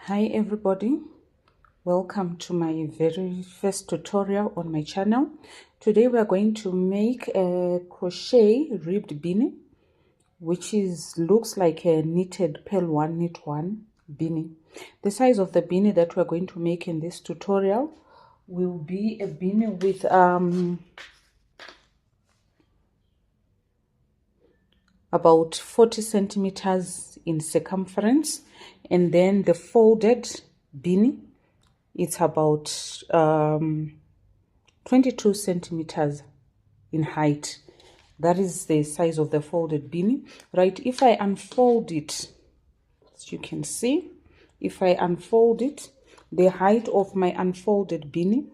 Hi everybody, welcome to my very first tutorial on my channel. Today we are going to make a crochet ribbed beanie, which looks like a knitted purl one knit one beanie. The size of the beanie that we are going to make in this tutorial will be a beanie with about 40 centimeters in circumference, and then the folded beanie, it's about 22 centimeters in height. That is the size of the folded beanie, right? If I unfold it, as you can see, if I unfold it, the height of my unfolded beanie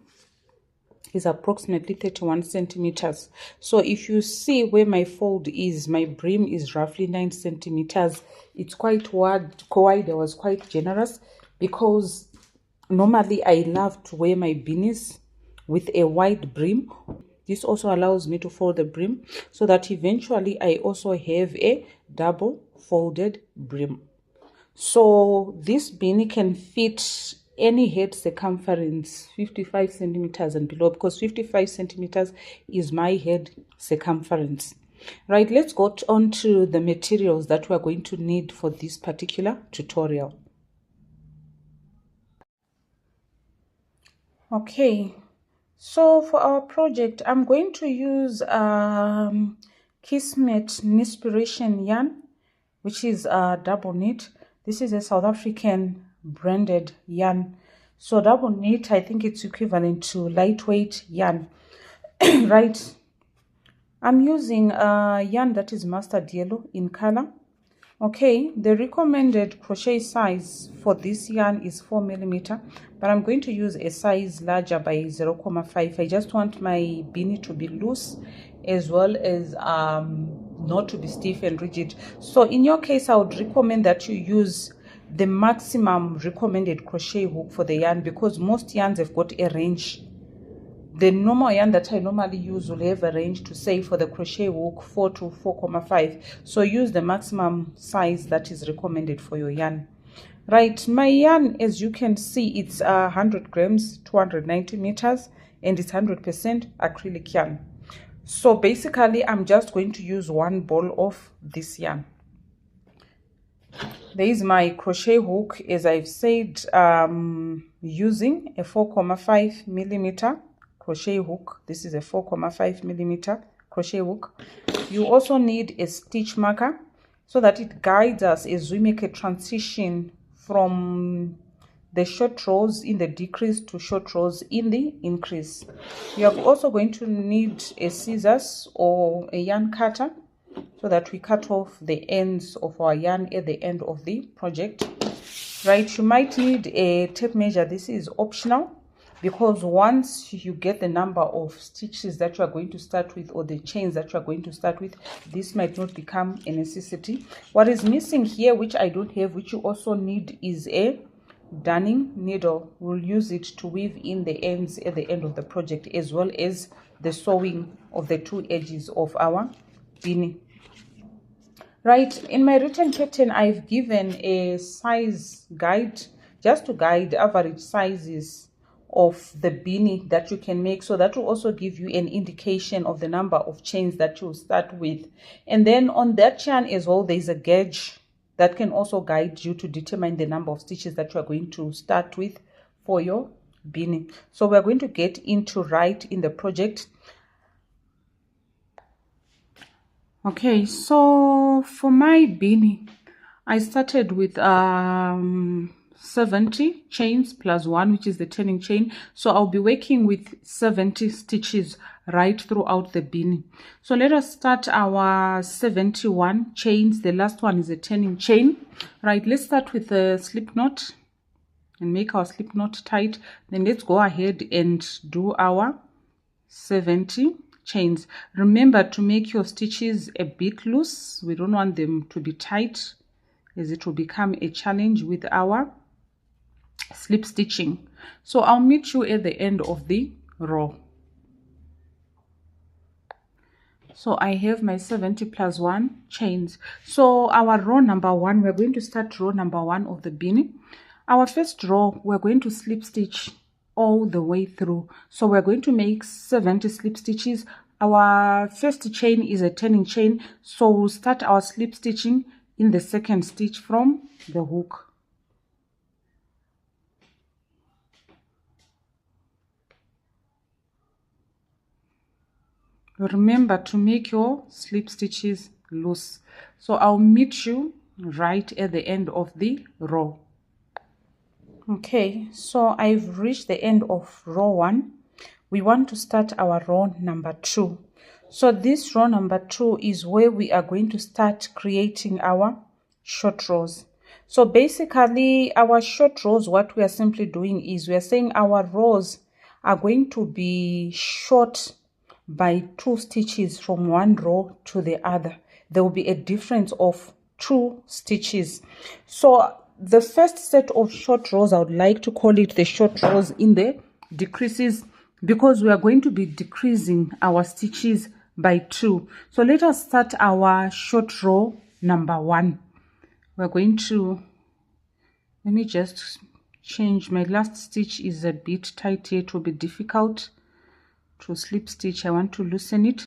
is approximately 31 centimeters. So if you see where my fold is, my brim is roughly 9 centimeters. It's quite wide. I was quite generous because normally I love to wear my beanies with a wide brim. This also allows me to fold the brim so that eventually I also have a double folded brim. So this beanie can fit any head circumference 55 centimeters and below, because 55 centimeters is my head circumference. Right, let's go on to the materials that we are going to need for this particular tutorial. Okay, so for our project I'm going to use Kismet Inspiration yarn, which is a double knit. This is a South African branded yarn. So double knit, I think it's equivalent to lightweight yarn. Right, I'm using a yarn that is mustard yellow in color. Okay, the recommended crochet size for this yarn is 4 millimeter, but I'm going to use a size larger by 0.5. I just want my beanie to be loose as well as not to be stiff and rigid. So in your case, I would recommend that you use the maximum recommended crochet hook for the yarn, because most yarns have got a range. The normal yarn that I normally use will have a range to say for the crochet hook 4 to 4.5. So use the maximum size that is recommended for your yarn. Right, my yarn, as you can see, it's 100 grams, 290 meters, and it's 100% acrylic yarn. So basically, I'm just going to use one ball of this yarn. There is my crochet hook, as I've said, using a 4.5 millimeter crochet hook. This is a 4.5 millimeter crochet hook. You also need a stitch marker so that it guides us as we make a transition from the short rows in the decrease to short rows in the increase. You are also going to need a scissors or a yarn cutter so that we cut off the ends of our yarn at the end of the project. Right, you might need a tape measure. This is optional, because once you get the number of stitches that you are going to start with, or the chains that you are going to start with, this might not become a necessity. What is missing here, which I don't have, which you also need, is a darning needle. We'll use it to weave in the ends at the end of the project, as well as the sewing of the two edges of our beanie. Right, in my written pattern, I've given a size guide just to guide average sizes of the beanie that you can make. So that will also give you an indication of the number of chains that you'll start with. And then on that yarn as well, there's a gauge that can also guide you to determine the number of stitches that you are going to start with for your beanie. So we're going to get into right in the project. Okay, so for my beanie, I started with 70 chains plus 1, which is the turning chain. So I'll be working with 70 stitches right throughout the beanie. So let us start our 71 chains. The last one is a turning chain. Right, let's start with a slip knot and make our slip knot tight. Then let's go ahead and do our 70 chains. Remember to make your stitches a bit loose. We don't want them to be tight, as it will become a challenge with our slip stitching. So I'll meet you at the end of the row. So I have my 70 plus 1 chains. So our row number 1, we're going to start row number 1 of the beanie. Our first row, we're going to slip stitch all the way through. So we're going to make 70 slip stitches. Our first chain is a turning chain, so we'll start our slip stitching in the second stitch from the hook. Remember to make your slip stitches loose. So I'll meet you right at the end of the row. Okay, so I've reached the end of row 1. We want to start our row number 2. So this row number 2 is where we are going to start creating our short rows. So basically our short rows, what we are simply doing is we are saying our rows are going to be short by 2 stitches from one row to the other. There will be a difference of 2 stitches. So the first set of short rows, I would like to call it the short rows in the decreases, because we are going to be decreasing our stitches by 2. So let us start our short row number 1. We're going to, let me just change, my last stitch is a bit tight here. It will be difficult to slip stitch. I want to loosen it.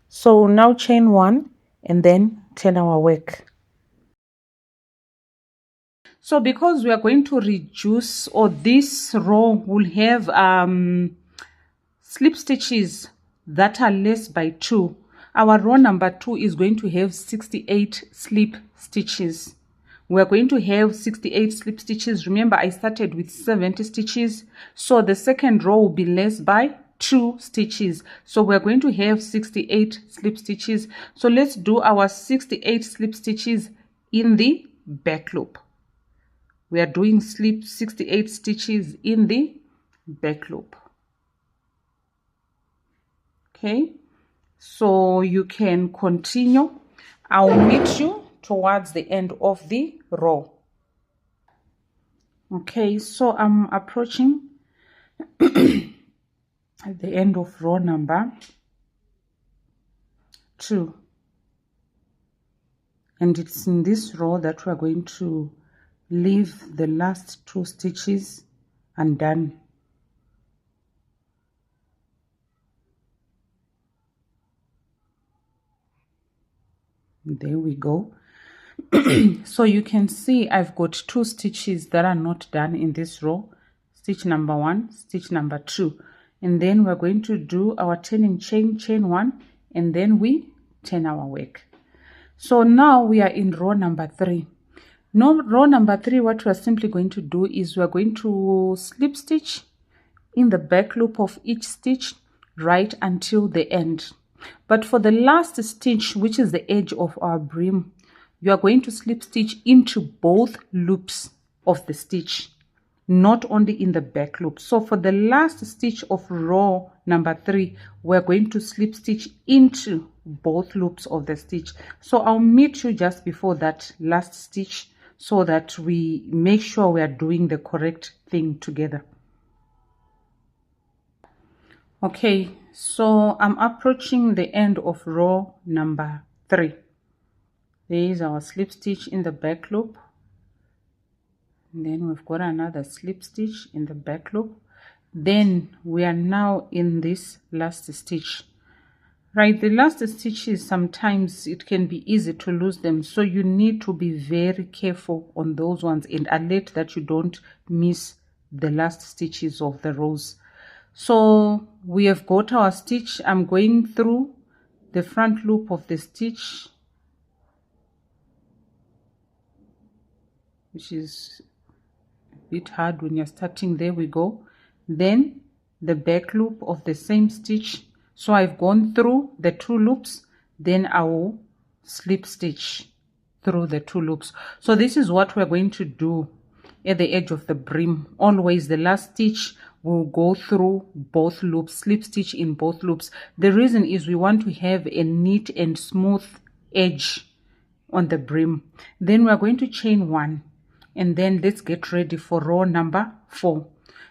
So now chain 1 and then turn our work. So because we are going to reduce, or this row will have slip stitches that are less by 2, our row number 2 is going to have 68 slip stitches. We are going to have 68 slip stitches. Remember, I started with 70 stitches, so the second row will be less by 2 stitches. So we're going to have 68 slip stitches. So let's do our 68 slip stitches in the back loop. We are doing 68 stitches in the back loop. Okay, so you can continue. I'll meet you towards the end of the row. Okay, so I'm approaching at the end of row number 2, and it's in this row that we're going to leave the last 2 stitches undone. There we go. So you can see I've got 2 stitches that are not done in this row. Stitch number 1, stitch number 2, and then we're going to do our turning chain, chain 1, and then we turn our work. So now we are in row number 3. Now row number 3, what we're simply going to do is we're going to slip stitch in the back loop of each stitch right until the end. But for the last stitch, which is the edge of our brim, you are going to slip stitch into both loops of the stitch, not only in the back loop. So for the last stitch of row number 3, we're going to slip stitch into both loops of the stitch. So I'll meet you just before that last stitch so that we make sure we are doing the correct thing together. Okay, so I'm approaching the end of row number 3. There is our slip stitch in the back loop, and then we've got another slip stitch in the back loop. Then we are now in this last stitch. Right, the last stitches, sometimes it can be easy to lose them, so you need to be very careful on those ones and alert that you don't miss the last stitches of the rows. So we have got our stitch. I'm going through the front loop of the stitch, which is a bit hard when you're starting. There we go. Then the back loop of the same stitch. So I've gone through the 2 loops, then I will slip stitch through the 2 loops. So this is what we're going to do at the edge of the brim. Always the last stitch will go through both loops, slip stitch in both loops. The reason is we want to have a neat and smooth edge on the brim. Then we're going to chain 1, and then let's get ready for row number 4.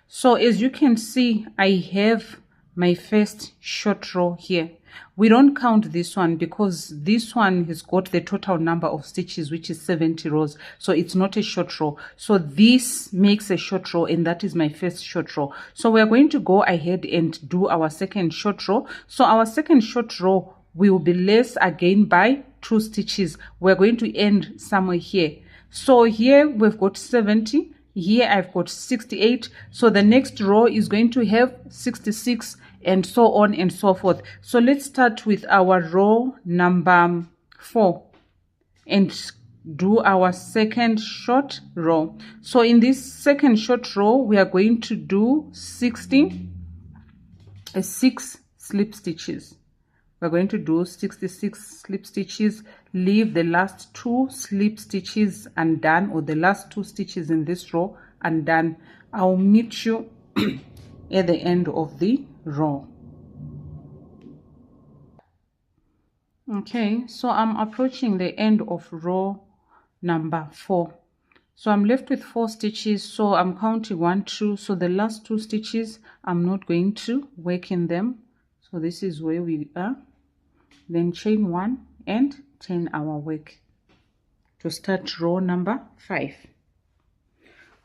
So as you can see, I have my first short row here. We don't count this one because this one has got the total number of stitches, which is 70 rows, so it's not a short row. So this makes a short row, and that is my first short row. So we are going to go ahead and do our second short row. So our second short row will be less again by 2 stitches. We're going to end somewhere here. So here we've got 70, here I've got 68, so the next row is going to have 66, and so on and so forth. So let's start with our row number 4 and do our second short row. So in this second short row, we are going to do 6 slip stitches. We're going to do 66 slip stitches, leave the last 2 slip stitches undone, or the last 2 stitches in this row undone. I'll meet you at the end of the row. Okay, so I'm approaching the end of row number 4. So I'm left with 4 stitches, so I'm counting 1, 2. So the last 2 stitches, I'm not going to work in them. So this is where we are. Then chain 1 and turn our work to start row number 5.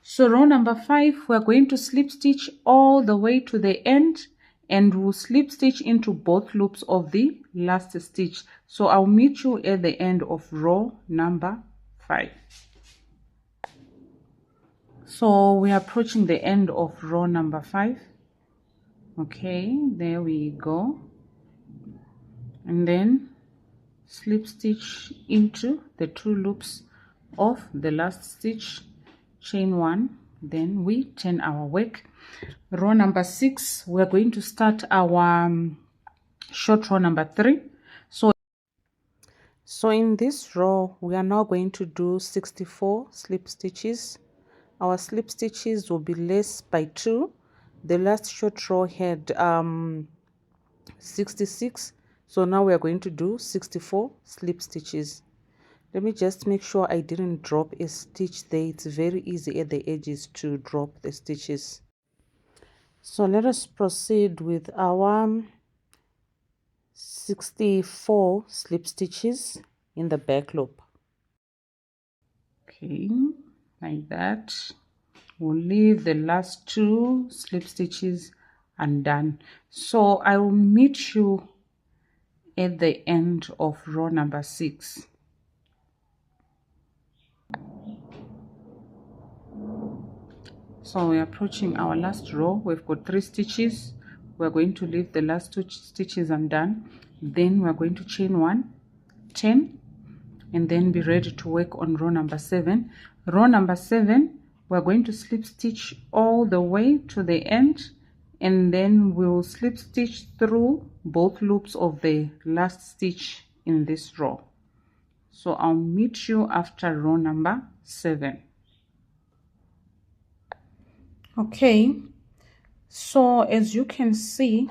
So row number 5, we're going to slip stitch all the way to the end, and we'll slip stitch into both loops of the last stitch. So I'll meet you at the end of row number 5. So we're approaching the end of row number 5. Okay, there we go. And then slip stitch into the 2 loops of the last stitch, chain 1, then we turn our work. Row number 6, we're going to start our short row number 3. So in this row, we are now going to do 64 slip stitches. Our slip stitches will be less by 2. The last short row had 66, so now we are going to do 64 slip stitches. Let me just make sure I didn't drop a stitch there. It's very easy at the edges to drop the stitches. So let us proceed with our 64 slip stitches in the back loop. Okay, like that. We'll leave the last 2 slip stitches undone. So I will meet you at the end of row number 6. So we're approaching our last row. We've got 3 stitches. We're going to leave the last 2 stitches undone. Then we're going to chain 1, 10, and then be ready to work on row number 7. Row number 7, we're going to slip stitch all the way to the end, and then we'll slip stitch through both loops of the last stitch in this row. So I'll meet you after row number 7. Okay, so as you can see,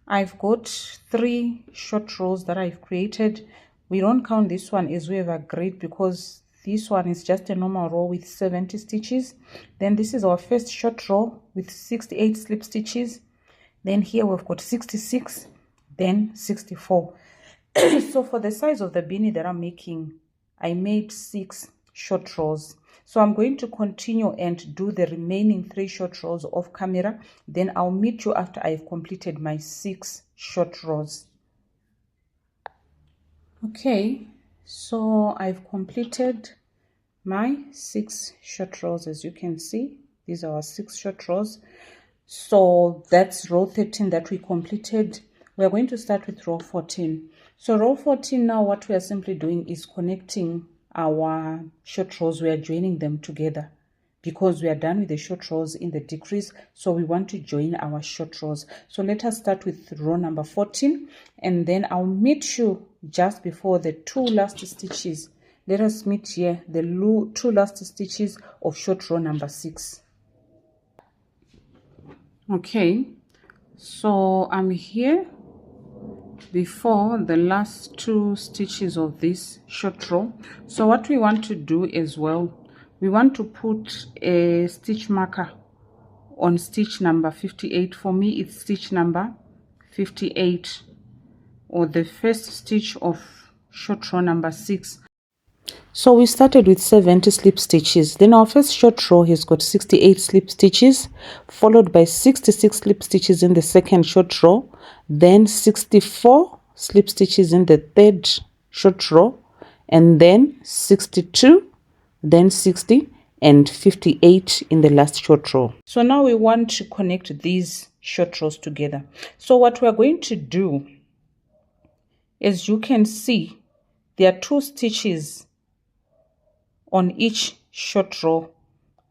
I've got 3 short rows that I've created. We don't count this one as we have agreed because this one is just a normal row with 70 stitches. Then this is our first short row with 68 slip stitches. Then here we've got 66, then 64. So for the size of the beanie that I'm making, I made 6 short rows. So I'm going to continue and do the remaining 3 short rows off camera. Then I'll meet you after I've completed my 6 short rows. Okay, so I've completed my 6 short rows. As you can see, these are our 6 short rows. So that's row 13 that we completed. We're going to start with row 14. So row 14 now, what we are simply doing is connecting our short rows. We are joining them together because we are done with the short rows in the decrease, so we want to join our short rows. So let us start with row number 14, and then I'll meet you just before the 2 last stitches. Let us meet here, the 2 last stitches of short row number 6. Okay, so I'm here before the last 2 stitches of this short row. So what we want to do as well, we want to put a stitch marker on stitch number 58. For me, it's stitch number 58, or the first stitch of short row number 6. So we started with 70 slip stitches. Then our first short row has got 68 slip stitches, followed by 66 slip stitches in the second short row, then 64 slip stitches in the third short row, and then 62, then 60, and 58 in the last short row. So now we want to connect these short rows together. So what we are going to do, as you can see, there are 2 stitches on each short row.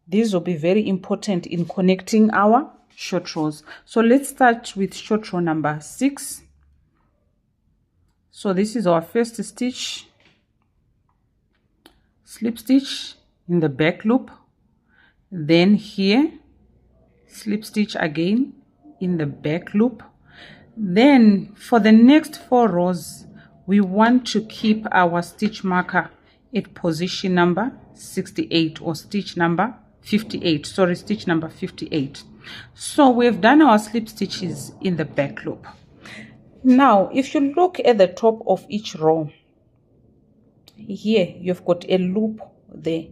These will be very important in connecting our short rows. So let's start with short row number 6. So this is our first stitch, slip stitch in the back loop, then here slip stitch again in the back loop. Then for the next 4 rows we want to keep our stitch marker at position number 68, or stitch number 58, sorry, stitch number 58. So we've done our slip stitches in the back loop. Now if you look at the top of each row, here you've got a loop there.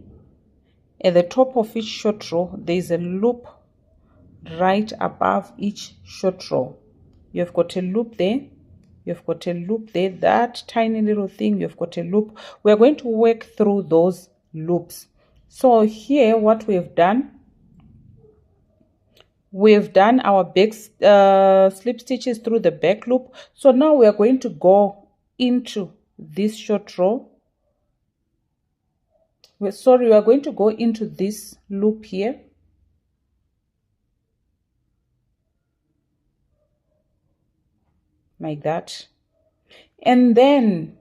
At the top of each short row there is a loop right above each short row. You've got a loop there, you've got a loop there, that tiny little thing, you've got a loop. We're going to work through those loops. So here what we've done our back slip stitches through the back loop. So now we are going to go into this short row. We are going to go into this loop here, like that, and then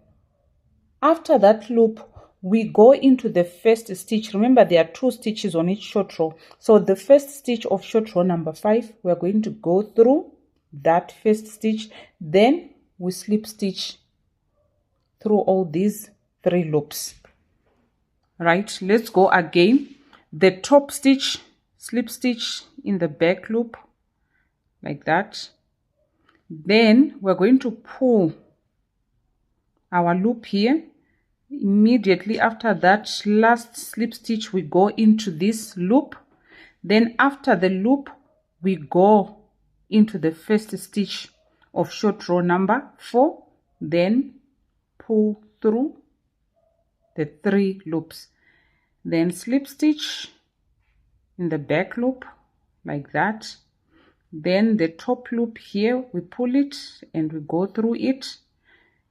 after that loop we go into the first stitch. Remember there are 2 stitches on each short row, so the first stitch of short row number 5, we are going to go through that first stitch, then we slip stitch through all these 3 loops. Right, let's go again. The top stitch, slip stitch in the back loop, like that. Then we're going to pull our loop here. Immediately after that last slip stitch we go into this loop. Then after the loop we go into the first stitch of short row number 4, then pull through the 3 loops, then slip stitch in the back loop, like that. Then the top loop here we pull it and we go through it.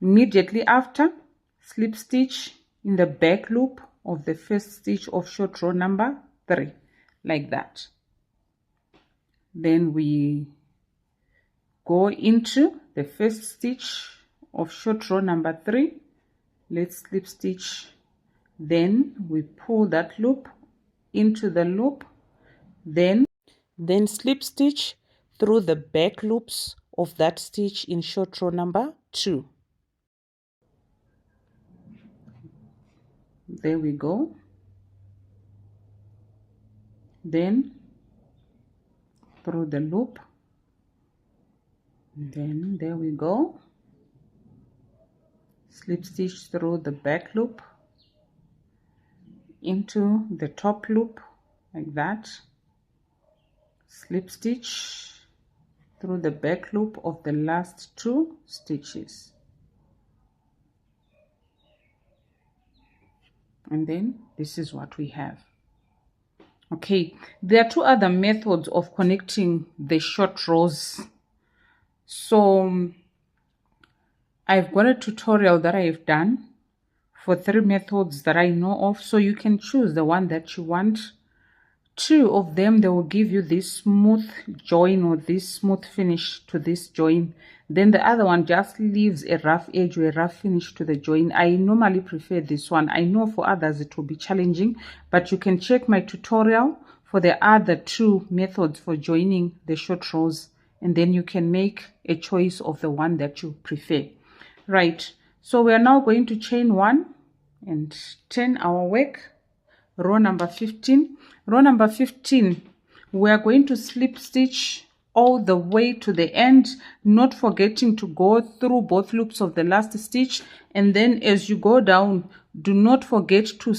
Immediately after, slip stitch in the back loop of the first stitch of short row number 3, like that. Then we go into the first stitch of short row number 3. Let's slip stitch, then we pull that loop into the loop, then slip stitch through the back loops of that stitch in short row number 2. There we go. Then through the loop, then there we go. Slip stitch through the back loop into the top loop, like that. Slip stitch through the back loop of the last 2 stitches, and then this is what we have. Okay, there are 2 other methods of connecting the short rows. So I've got a tutorial that I've done for 3 methods that I know of, so you can choose the one that you want. 2 of them, they will give you this smooth join or this smooth finish to this join. Then the other one just leaves a rough edge or a rough finish to the join. I normally prefer this one. I know for others it will be challenging, but you can check my tutorial for the other 2 methods for joining the short rows, and then you can make a choice of the one that you prefer. Right, so we are now going to chain 1 and turn our work. Row number 15. Row number 15, we are going to slip stitch all the way to the end, not forgetting to go through both loops of the last stitch. And then as you go down, do not forget to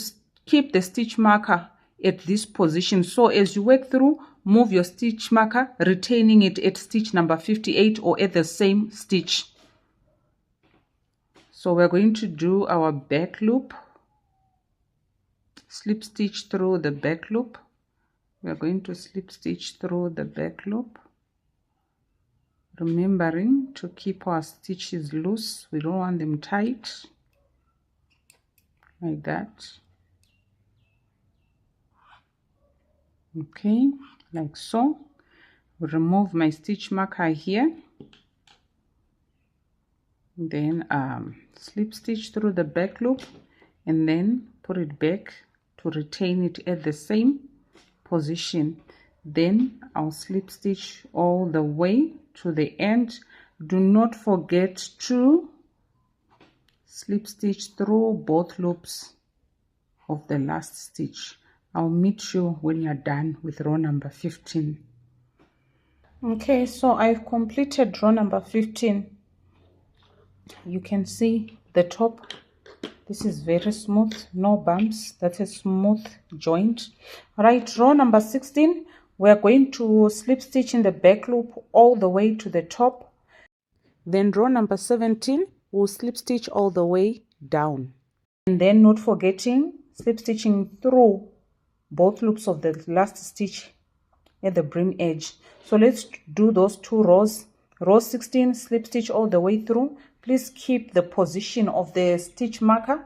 keep the stitch marker at this position. So as you work through, move your stitch marker, retaining it at stitch number 58 or at the same stitch. So we're going to do our back loop, slip stitch through the back loop. We're going to slip stitch through the back loop, remembering to keep our stitches loose. We don't want them tight, like that. Okay, like so. Remove my stitch marker here, then slip stitch through the back loop and then put it back to retain it at the same position. Then I'll slip stitch all the way to the end. Do not forget to slip stitch through both loops of the last stitch. I'll meet you when you're done with row number 15. Okay, so I've completed row number 15. You can see the top. This is very smooth, no bumps. That's a smooth joint. All right, row number 16, we're going to slip stitch in the back loop all the way to the top. Then row number 17, we'll slip stitch all the way down. And then not forgetting slip stitching through both loops of the last stitch at the brim edge. So let's do those two rows. Row 16, slip stitch all the way through. Please keep the position of the stitch marker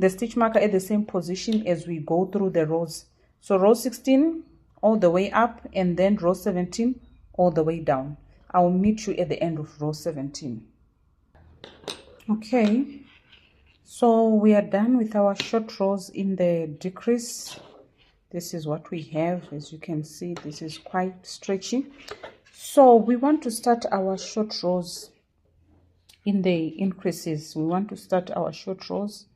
at the same position as we go through the rows. So row 16 all the way up, and then row 17 all the way down. I'll meet you at the end of row 17. Okay, so we are done with our short rows in the decrease. This is what we have. As you can see, this is quite stretchy. So we want to start our short rows in the increases. We want to start our short rows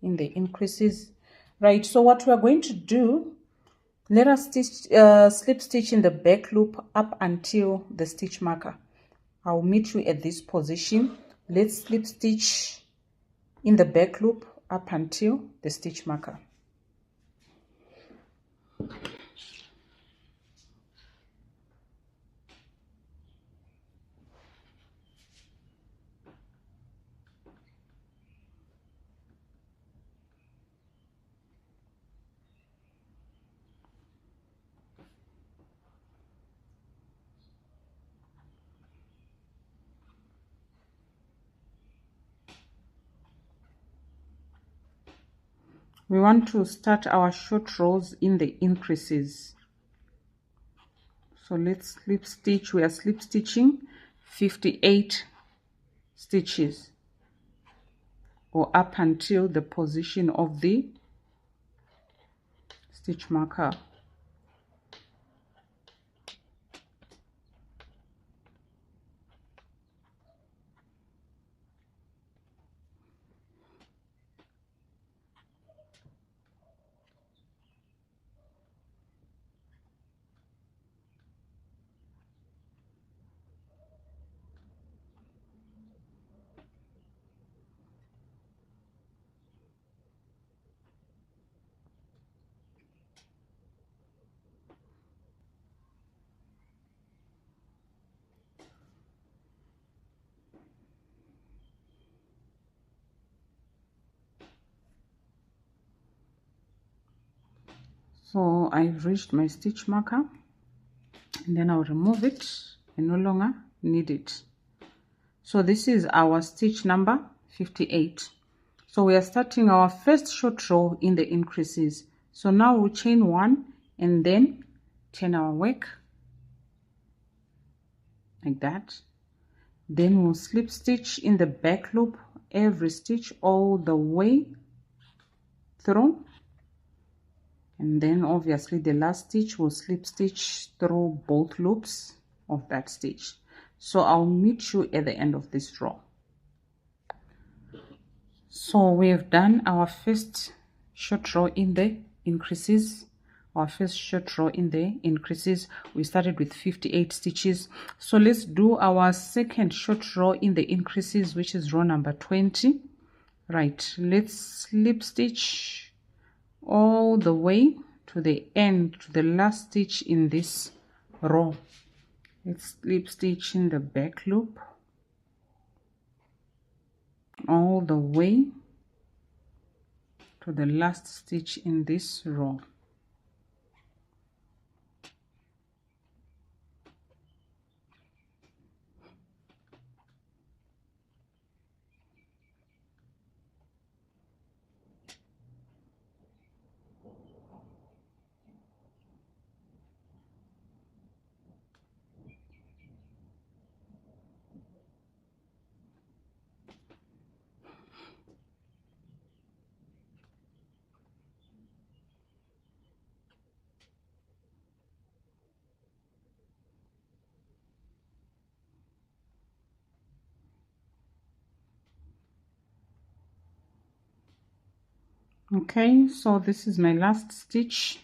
in the increases. Right, so what we are going to do, let us slip stitch in the back loop up until the stitch marker. I'll meet you at this position. Let's slip stitch in the back loop up until the stitch marker. We want to start our short rows in the increases. So let's slip stitch. We are slip stitching 58 stitches, or up until the position of the stitch marker. So I've reached my stitch marker, and then I'll remove it. I no longer need it. So this is our stitch number 58. So we are starting our first short row in the increases. So now we'll chain 1 and then turn our work like that. Then we'll slip stitch in the back loop every stitch all the way through. And then obviously the last stitch will slip stitch through both loops of that stitch. So I'll meet you at the end of this row. So we have done our first short row in the increases. our first short row in the increases. We started with 58 stitches. So let's do our second short row in the increases, which is row number 20. Right, let's slip stitch all the way to the end, to the last stitch in this row. Let's slip stitch in the back loop all the way to the last stitch in this row. Okay, so this is my last stitch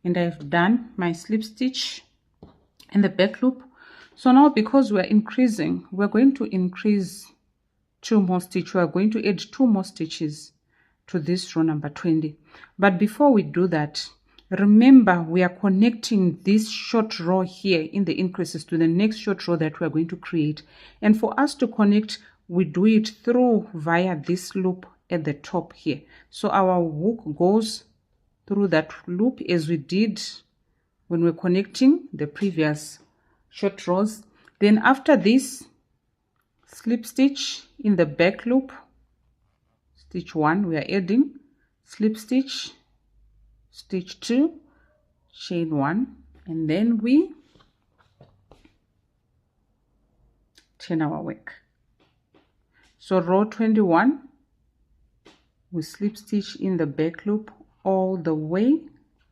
and I've done my slip stitch in the back loop. So now, because we're increasing, we're going to increase 2 more stitches. We're going to add 2 more stitches to this row number 20. But before we do that, remember we are connecting this short row here in the increases to the next short row that we are going to create. And for us to connect, we do it through via this loop at the top here. So our hook goes through that loop as we did when we're connecting the previous short rows. Then after this, slip stitch in the back loop, stitch 1, we are adding slip stitch, stitch 2, chain 1, and then we turn our work. So row 21, we slip stitch in the back loop all the way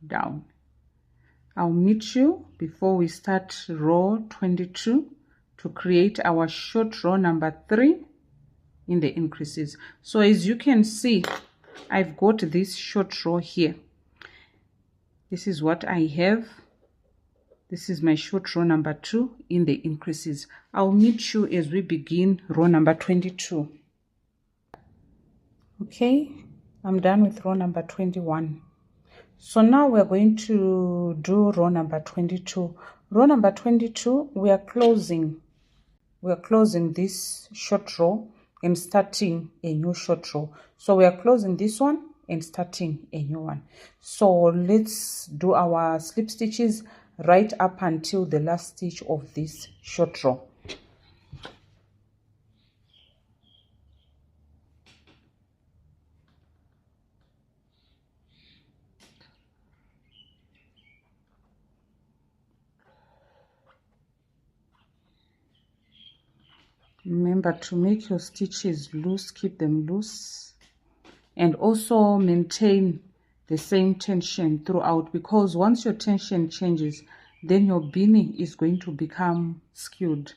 down. I'll meet you before we start row 22 to create our short row number 3 in the increases. So as you can see, I've got this short row here. This is what I have. This is my short row number 2 in the increases. I'll meet you as we begin row number 22. Okay, I'm done with row number 21. So now we're going to do row number 22. Row number 22, we are closing this short row and starting a new short row. So we are closing this one and starting a new one. So let's do our slip stitches right up until the last stitch of this short row. Remember to make your stitches loose, keep them loose, and also maintain the same tension throughout, because once your tension changes, then your beanie is going to become skewed.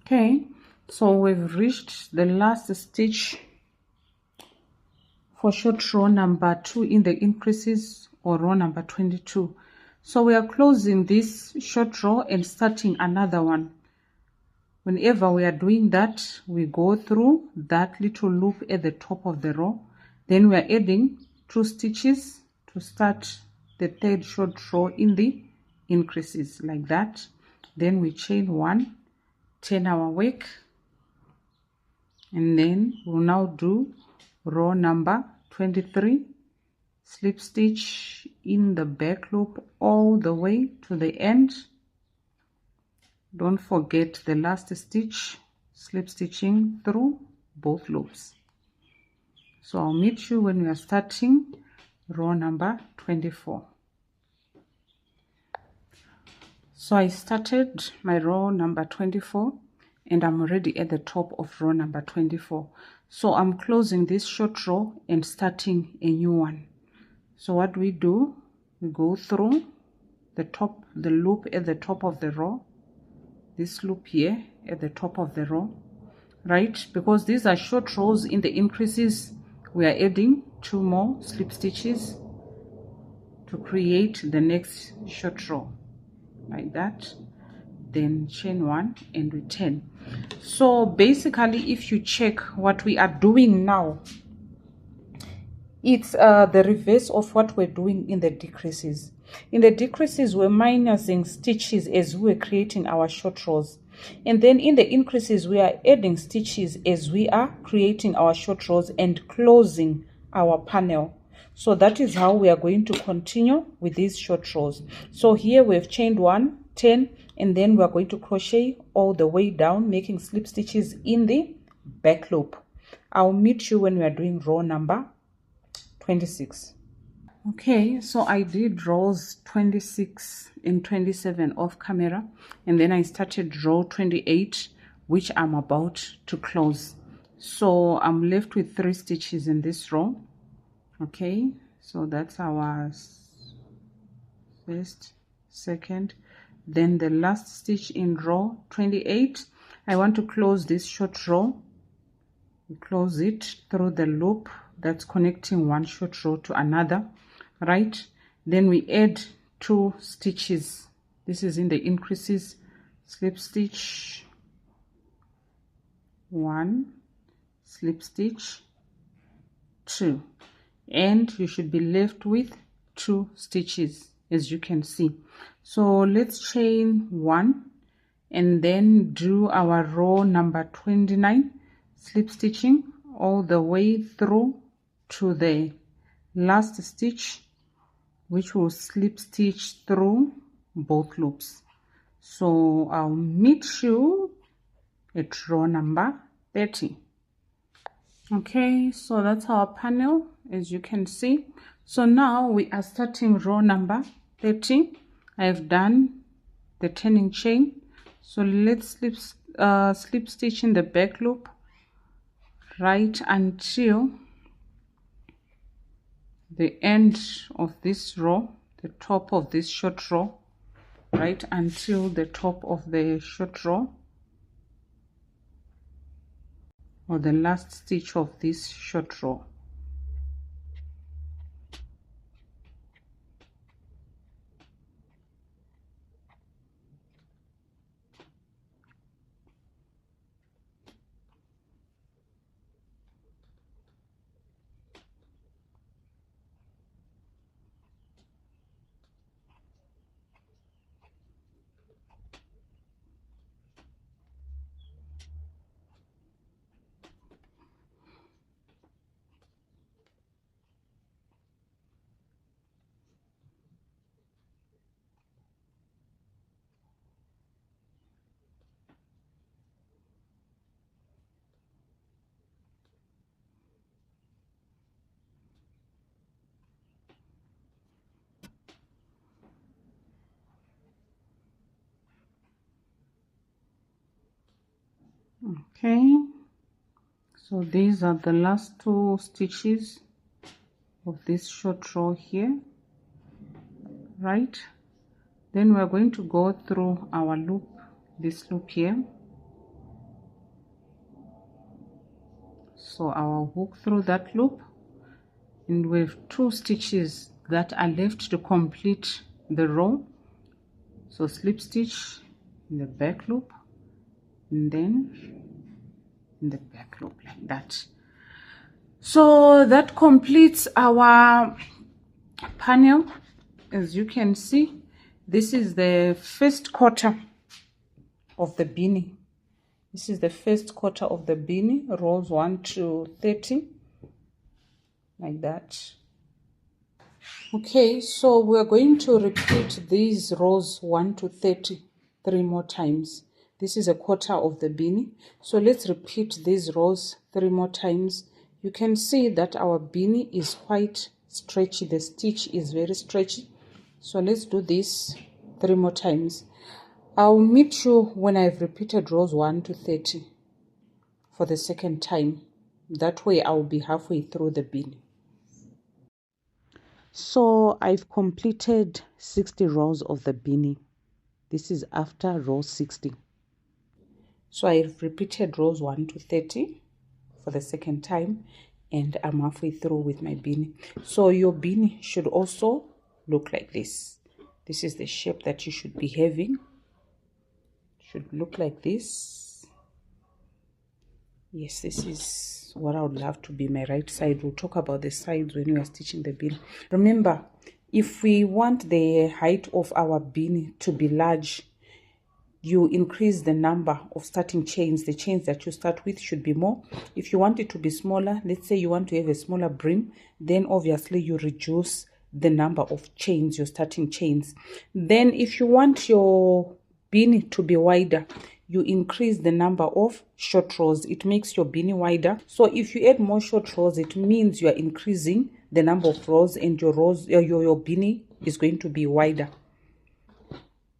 Okay, so we've reached the last stitch for short row number 2 in the increases, or row number 22. So we are closing this short row and starting another one. Whenever we are doing that, we go through that little loop at the top of the row. Then we are adding 2 stitches to start the third short row in the increases, like that. Then we chain 1, turn our work, and then we'll now do row number 23, slip stitch in the back loop all the way to the end. Don't forget the last stitch, slip stitching through both loops. So I'll meet you when we are starting row number 24. So I started my row number 24 and I'm already at the top of row number 24. So I'm closing this short row and starting a new one. So what we do, we go through the loop at the top of the row, this loop here at the top of the row, right? Because these are short rows, in the increases we are adding 2 more slip stitches to create the next short row, like that. Then chain 1 and return. So basically, if you check what we are doing now, it's the reverse of what we're doing in the decreases. In the decreases, we're minusing stitches as we're creating our short rows, and then in the increases we are adding stitches as we are creating our short rows and closing our panel. So that is how we are going to continue with these short rows. So here we've chained 1, 10, and then we are going to crochet all the way down, making slip stitches in the back loop. I'll meet you when we are doing row number 26. Okay, so I did rows 26 and 27 off camera, and then I started row 28, which I'm about to close. So I'm left with 3 stitches in this row. Okay, so that's our first, second, then the last stitch in row 28. I want to close this short row. We close it through the loop that's connecting one short row to another, right? Then we add 2 stitches. This is in the increases, slip stitch 1, slip stitch 2, and you should be left with 2 stitches, as you can see. So let's chain 1 and then do our row number 29, slip stitching all the way through to the last stitch, which will slip stitch through both loops. So I'll meet you at row number 30. Okay, so that's our panel, as you can see. So now we are starting row number 30. I have done the turning chain, so let's slip stitch in the back loop right until the end of this row, the top of this short row, right until the top of the short row, or the last stitch of this short row. Okay, so these are the last 2 stitches of this short row here, right? Then we're going to go through our loop, this loop here. So I'll hook through that loop, and we have 2 stitches that are left to complete the row. So slip stitch in the back loop, and then in the back loop, like that. So that completes our panel. As you can see, this is the first quarter of the beanie. This is the first quarter of the beanie, rows 1 to 30, like that. Okay, so we're going to repeat these rows 1 to 30 3 more times. This is a quarter of the beanie. So let's repeat these rows 3 more times. You can see that our beanie is quite stretchy. The stitch is very stretchy. So let's do this 3 more times. I'll meet you when I've repeated rows 1 to 30 for the second time. That way I'll be halfway through the beanie. So I've completed 60 rows of the beanie. This is after row 60. So I've repeated rows 1 to 30 for the second time, and I'm halfway through with my beanie. So your beanie should also look like this. This is the shape that you should be having. Should look like this. Yes, this is what I would love to be my right side. We'll talk about the sides when we are stitching the beanie. Remember, if we want the height of our beanie to be large, you increase the number of starting chains. The chains that you start with should be more. If you want it to be smaller, let's say you want to have a smaller brim, then obviously you reduce the number of chains, your starting chains. Then if you want your beanie to be wider, you increase the number of short rows. It makes your beanie wider. So if you add more short rows, it means you are increasing the number of rows, and your beanie is going to be wider.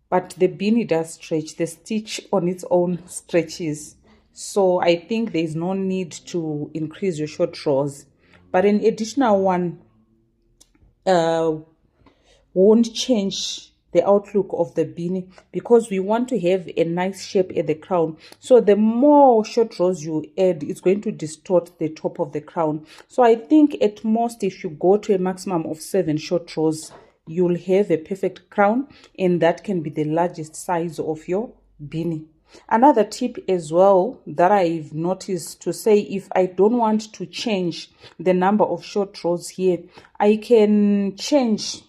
But the beanie does stretch. The stitch on its own stretches. So I think there is no need to increase your short rows. But an additional one won't change the outlook of the beanie, because we want to have a nice shape at the crown. So the more short rows you add, it's going to distort the top of the crown. So I think at most, if you go to a maximum of 7 short rows, you'll have a perfect crown, and that can be the largest size of your beanie. Another tip as well that I've noticed, to say if I don't want to change the number of short rows here, I can change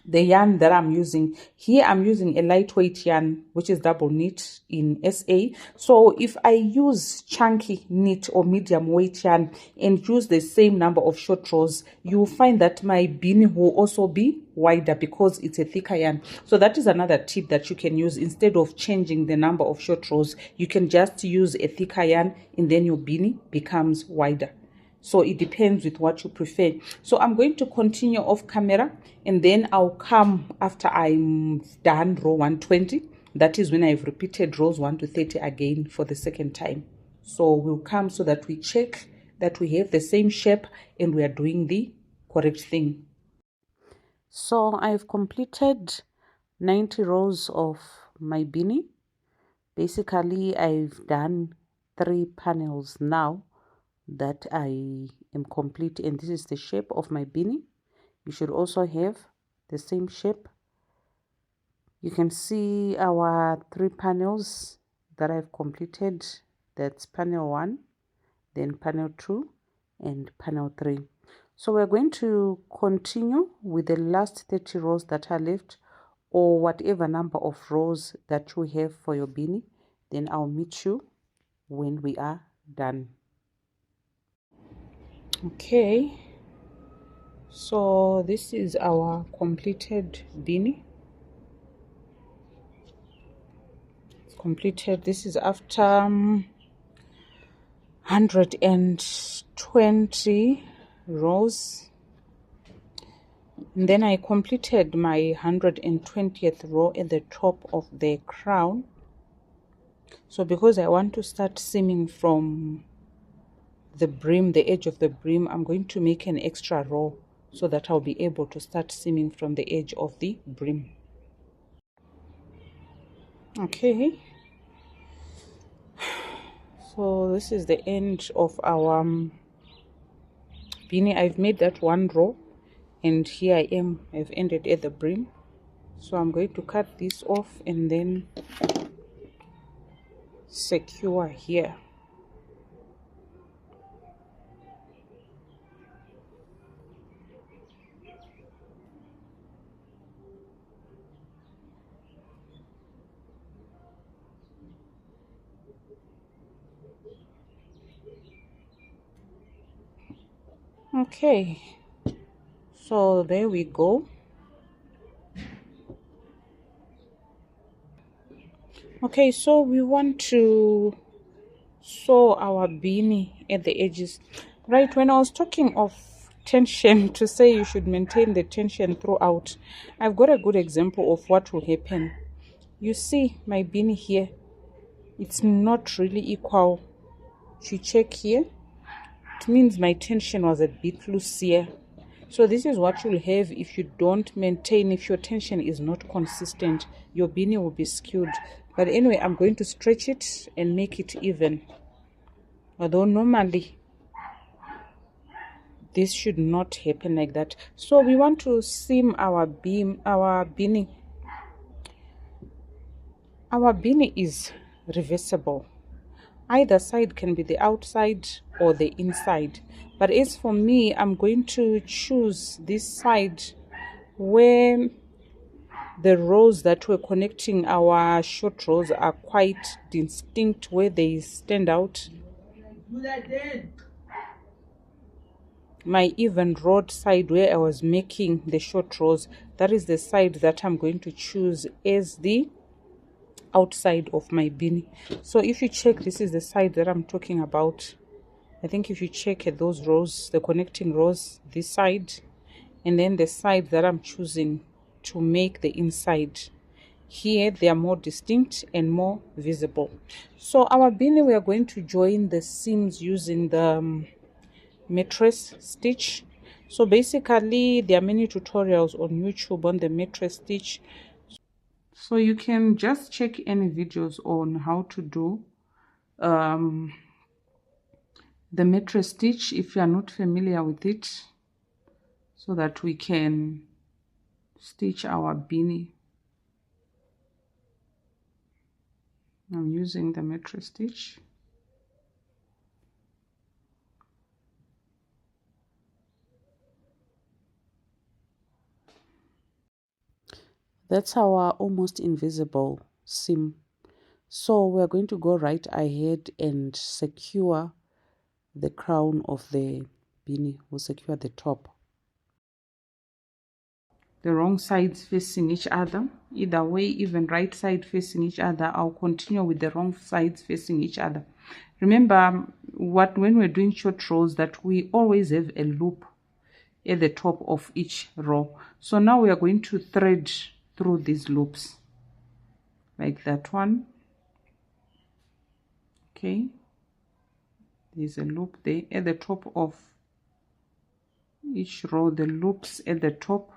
the yarn that I'm using. Here I'm using a lightweight yarn, which is double knit in SA. So if I use chunky knit or medium weight yarn and use the same number of short rows, you will find that my beanie will also be wider because it's a thicker yarn. So that is another tip that you can use. Instead of changing the number of short rows, you can just use a thicker yarn, and then your beanie becomes wider. So it depends with what you prefer. So I'm going to continue off camera, and then I'll come after I'm done row 120. That is when I've repeated rows 1 to 30 again for the second time. So we'll come so that we check that we have the same shape and we are doing the correct thing. So I've completed 90 rows of my beanie. Basically, I've done 3 panels now that I am complete, and this is the shape of my beanie. You should also have the same shape. You can see our 3 panels that I've completed. That's panel 1, then panel 2, and panel 3. So we're going to continue with the last 30 rows that are left, or whatever number of rows that you have for your beanie. Then I'll meet you when we are done. Okay, so this is our completed beanie. Completed. This is after 120 rows, and then I completed my 120th row at the top of the crown. So because I want to start seaming from the brim, the edge of the brim, I'm going to make an extra row so that I'll be able to start seaming from the edge of the brim. Okay, so this is the end of our beanie. I've made that one row, and here I am, I've ended at the brim. So I'm going to cut this off and then secure here. Okay, So there we go. Okay, so we want to sew our beanie at the edges. Right, when I was talking of tension, to say you should maintain the tension throughout, I've got a good example of what will happen. You see my beanie here, it's not really equal. If you check here, it means my tension was a bit loose here. So this is what you'll have if you don't maintain, if your tension is not consistent, your beanie will be skewed. But anyway, I'm going to stretch it and make it even. Although normally this should not happen like that. So we want to seam our beanie. Our beanie is reversible. Either side can be the outside or the inside. But as for me, I'm going to choose this side where the rows that were connecting our short rows are quite distinct, where they stand out. My even rod side where I was making the short rows, that is the side that I'm going to choose as the outside of my beanie. So if you check, this is the side that I'm talking about. I think if you check at those rows, the connecting rows, this side, and then the side that I'm choosing to make the inside, here they are more distinct and more visible. So our beanie, we are going to join the seams using the mattress stitch. So basically there are many tutorials on YouTube on the mattress stitch, so you can just check any videos on how to do the mattress stitch if you are not familiar with it, so that we can stitch our beanie. I'm using the mattress stitch. That's our almost invisible seam. So we're going to go right ahead and secure the crown of the beanie. We'll secure the top. The wrong sides facing each other. Either way, even right side facing each other, I'll continue with the wrong sides facing each other. Remember when we're doing short rows, that we always have a loop at the top of each row. So now we are going to thread through these loops like that one. Okay, there's a loop there at the top of each row, the loops at the top.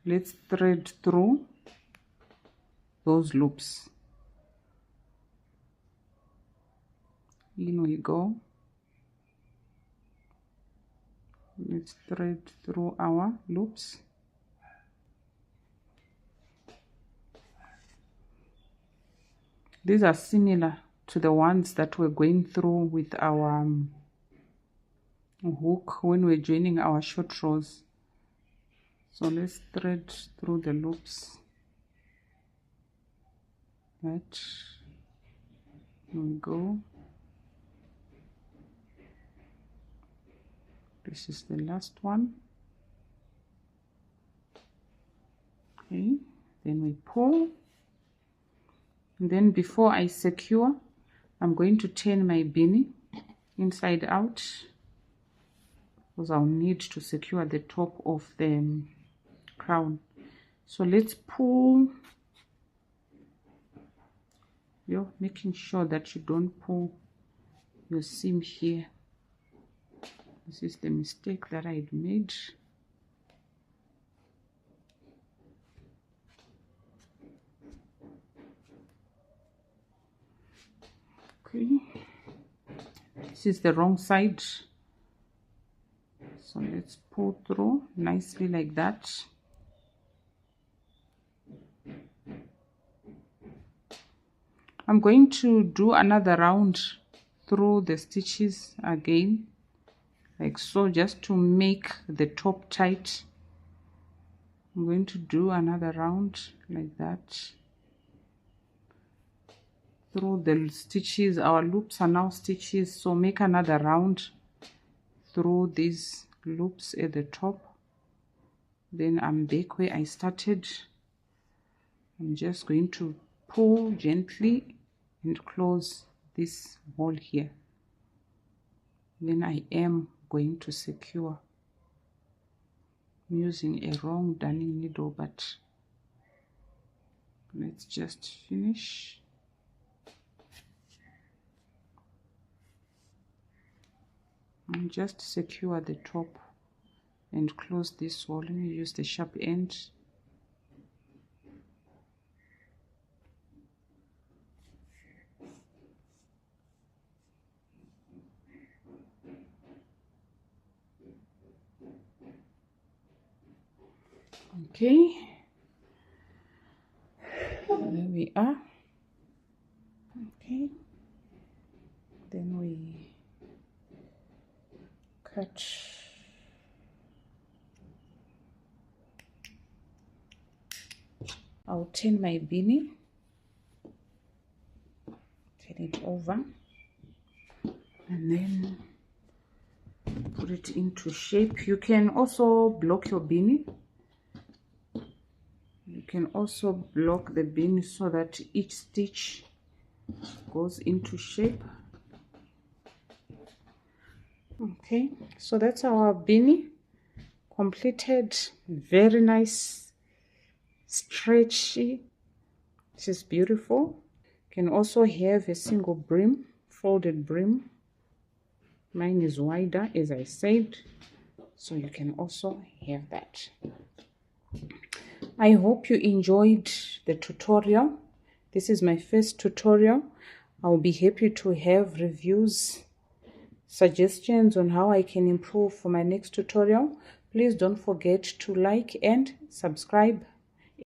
Let's thread through those loops. In we go. Let's thread through our loops. These are similar to the ones that we're going through with our hook when we're joining our short rows. So let's thread through the loops. Right, here we go. This is the last one. Okay, then we pull, and then before I secure, I'm going to turn my beanie inside out, because I'll need to secure the top of the crown. So let's pull. You're making sure that you don't pull your seam here. This is the mistake that I made. Okay, this is the wrong side, so let's pull through nicely like that. I'm going to do another round through the stitches again, like so, just to make the top tight. I'm going to do another round like that through the stitches. Our loops are now stitches, so make another round through these loops at the top. Then I'm back where I started. I'm just going to pull gently and close this hole here. Then I am going to secure. I'm using a wrong darning needle, but let's just finish. And just secure the top and close this hole. Let me use the sharp end. Okay, there we are. Okay, then we cut. I'll turn my beanie, turn it over, and then put it into shape. You can also block your beanie. You can also block the beanie so that each stitch goes into shape. Okay, so that's our beanie completed. Very nice, stretchy. This is beautiful. You can also have a single brim, folded brim. Mine is wider, as I said, so you can also have that. I hope you enjoyed the tutorial. This is my first tutorial. I'll be happy to have reviews, suggestions on how I can improve for my next tutorial. Please don't forget to like and subscribe.